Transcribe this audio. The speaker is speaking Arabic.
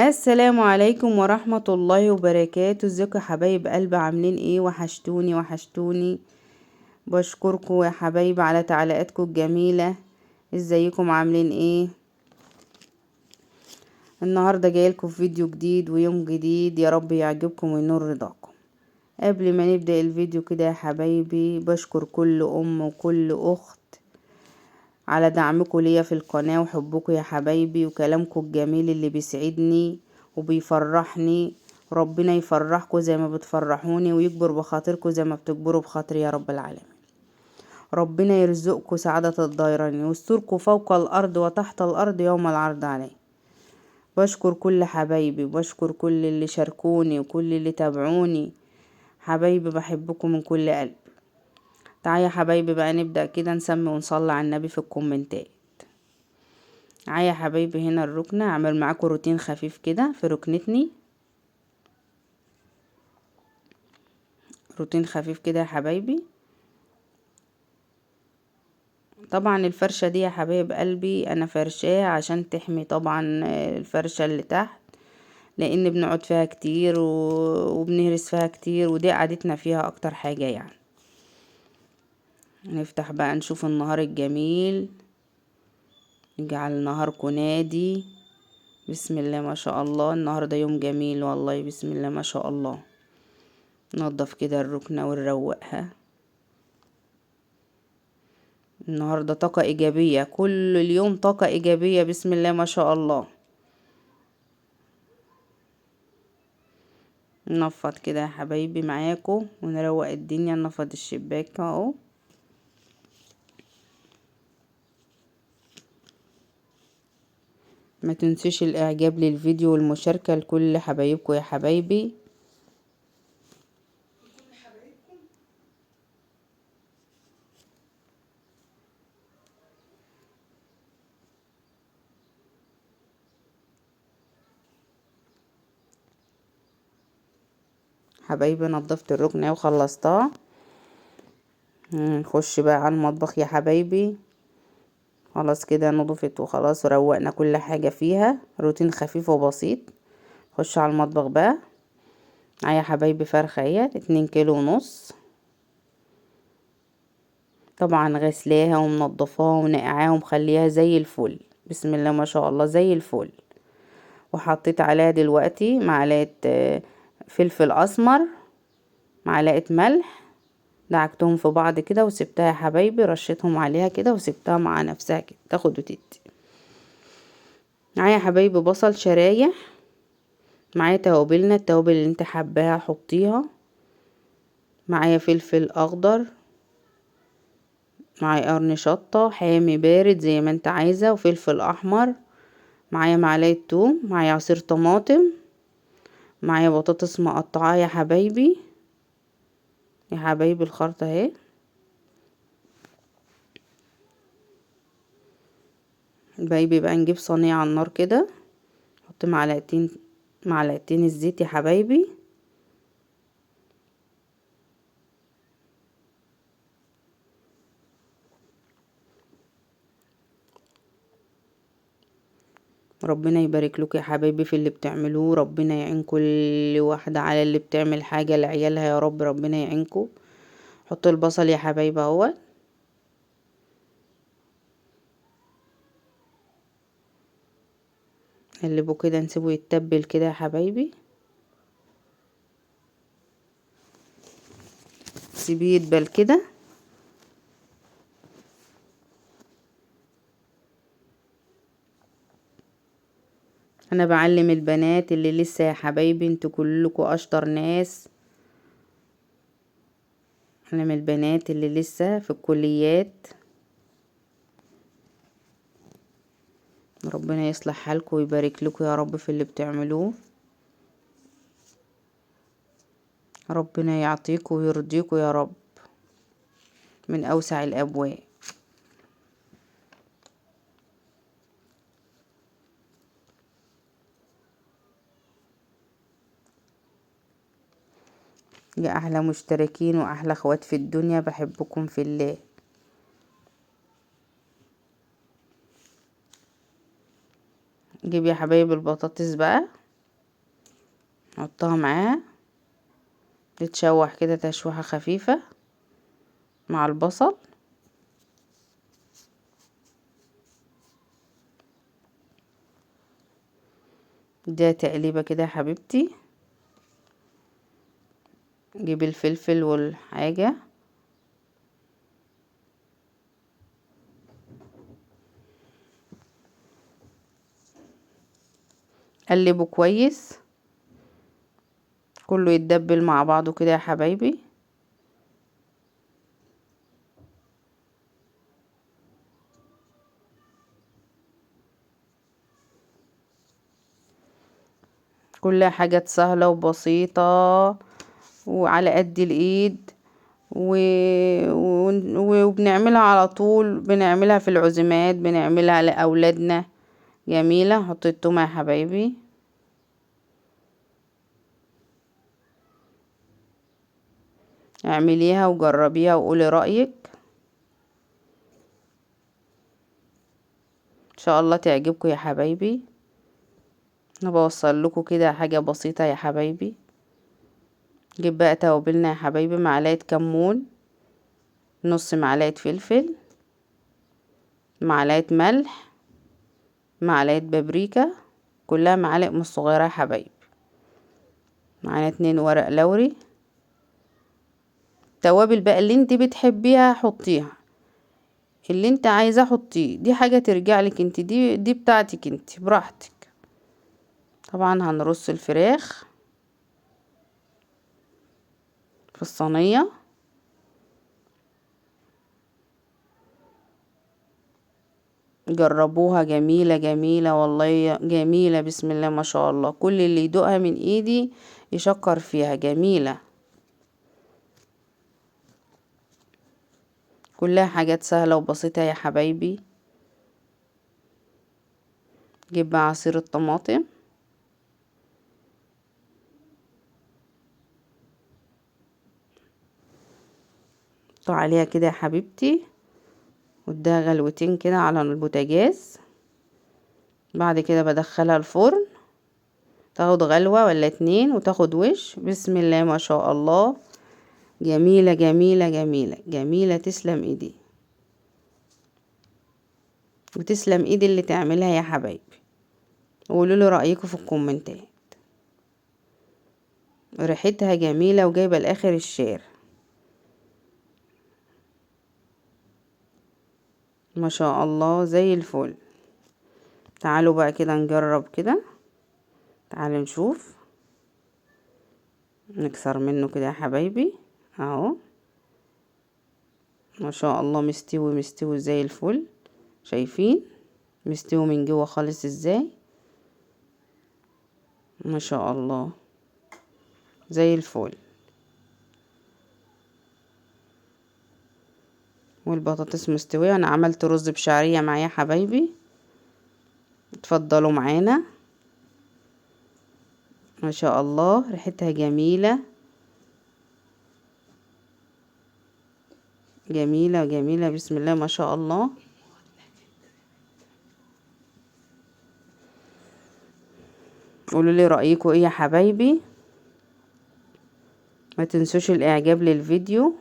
السلام عليكم ورحمة الله وبركاته. ازيكم يا حبايب قلب؟ عاملين ايه؟ وحشتوني وحشتوني. بشكركم يا حبايب على تعليقاتكم الجميلة. ازيكم؟ عاملين ايه؟ النهاردة جايلكم في فيديو جديد ويوم جديد، يا رب يعجبكم وينور رضاكم. قبل ما نبدأ الفيديو كده يا حبايبي، بشكر كل ام وكل اخت على دعمكم ليا في القناة وحبكم يا حبايبي وكلامكم الجميل اللي بيسعدني وبيفرحني. ربنا يفرحكم زي ما بتفرحوني ويكبر بخاطركم زي ما بتكبروا بخاطري يا رب العالمين. ربنا يرزقكم سعادة الديراني ويستركم فوق الأرض وتحت الأرض يوم العرض عليه. بشكر كل حبايبي وبشكر كل اللي شاركوني وكل اللي تابعوني. حبايبي بحبكم من كل قلب. تعالى يا حبايبي بقى نبدأ كده نسمي ونصلي على النبي في الكومنتات. معايا يا حبايبي هنا الركنة، اعمل معاكم روتين خفيف كده في ركنتني. روتين خفيف كده يا حبايبي. طبعا الفرشة دي يا حبايب قلبي انا فرشاها عشان تحمي طبعا الفرشة اللي تحت، لان بنقعد فيها كتير وبنهرس فيها كتير، ودي قعدتنا فيها اكتر حاجة يعني. نفتح بقى نشوف النهار الجميل. نجعل نهاركم نادي. بسم الله ما شاء الله، النهاردة يوم جميل والله، بسم الله ما شاء الله. ننضف كده الركنة ونروقها. النهاردة طاقة إيجابية، كل اليوم طاقة إيجابية، بسم الله ما شاء الله. ننفض كده يا حبايبي معاكم ونروق الدنيا. ننفض الشباك اهو. ما تنسيش الاعجاب للفيديو والمشاركة لكل حبايبكم يا حبايبي. حبايبي نضفت الركنة وخلصتها. نخش بقى على المطبخ يا حبايبي. خلاص كده نضفت وخلاص وروقنا كل حاجة فيها. روتين خفيف وبسيط. خش على المطبخ بقى. معايا يا حبايبي فرخة اهي 2 كيلو ونص. طبعا غسلاها ومنضفاها ونقعاها ومخليها زي الفل، بسم الله ما شاء الله زي الفل. وحطيت عليها دلوقتي معلقة فلفل اسمر، معلقة ملح. دعكتهم في بعض كده وسبتها يا حبايبي، رشيتهم عليها كده وسبتها مع نفسها كده تاخد وتدي. معايا يا حبايبي بصل شرايح. معايا توابلنا، التوابل اللي انت حباها حطيها. معايا فلفل اخضر. معايا قرن شطة حامي بارد زي ما انت عايزة، وفلفل احمر. معايا معلقة توم. معايا عصير طماطم. معايا بطاطس مقطعاه يا حبايبي. يا حبايبي الخلطة اهي. بايبي بقى نجيب صينية على النار كده. نحط معلقتين الزيت يا حبايبي. ربنا يبارك لكم يا حبايبي في اللي بتعملوه. ربنا يعين كل واحدة على اللي بتعمل حاجة لعيالها يا رب. ربنا يعينكم. حط البصل يا حبايبي اهو. قلبه كده نسيبه يتبل كده يا حبايبي. سيبيه يدبل كده. انا بعلم البنات اللي لسه يا حبايبي، انتوا كلكم اشطر ناس. علم البنات اللي لسه في الكليات. ربنا يصلح حالكم ويبارك لكم يا رب في اللي بتعملوه. ربنا يعطيكم ويرضيكم يا رب من اوسع الابواب. يا احلى مشتركين واحلى اخوات في الدنيا، بحبكم في الله. جيب يا حبايب البطاطس بقى. نحطها معاه تتشوح كده تشويحة خفيفة مع البصل. ده تقليبة كده يا حبيبتي. جيبي الفلفل والحاجة، قلبه كويس كله يتدبل مع بعضه كده يا حبايبي. كلها حاجات سهلة وبسيطة وعلى قد الايد وبنعملها على طول، بنعملها في العزومات، بنعملها لأولادنا. جميلة. حط التومة يا حبايبي. اعمليها وجربيها وقولي رأيك، ان شاء الله تعجبكم يا حبايبي. انا بوصل لكم كده حاجة بسيطة يا حبايبي. جيب بقى توابلنا يا حبايبي، معلقة كمون، نص معلقة فلفل، معلقة ملح، معلقة بابريكا، كلها معالق مش صغيرة يا حبايبي. معانا 2 ورق لوري. توابل بقى اللي انت بتحبيها حطيها، اللي انت عايزاه حطيه، دي حاجة ترجع لك انت، دي بتاعتك انت براحتك. طبعا هنرص الفراخ في الصينية. جربوها، جميلة جميلة والله، جميلة بسم الله ما شاء الله. كل اللي يدوقها من ايدي يشكر فيها، جميلة. كلها حاجات سهلة وبسيطة يا حبايبي. جيب بقى عصير الطماطم، حطوا عليها كده يا حبيبتي، واديها غلوتين كده على البوتاجاز. بعد كده بدخلها الفرن، تاخد غلوة ولا 2 وتاخد وش. بسم الله ما شاء الله، جميلة جميلة جميلة جميلة. تسلم ايدي وتسلم ايدي اللي تعملها يا حبايبي. قولوا لي رأيكم في الكومنتات. ريحتها جميلة وجايبة لاخر الشارع ما شاء الله زي الفل. تعالوا بقى كده نجرب كده، تعالوا نشوف. نكسر منه كده يا حبايبي اهو. ما شاء الله مستوي مستوي زي الفل. شايفين مستوي من جوه خالص ازاي؟ ما شاء الله زي الفل. والبطاطس مستوية. انا عملت رز بشعرية معايا حبايبي، اتفضلوا معانا. ما شاء الله ريحتها جميلة جميلة جميلة بسم الله ما شاء الله. قولوا لي رأيكم ايه يا حبايبي. ما تنسوش الاعجاب للفيديو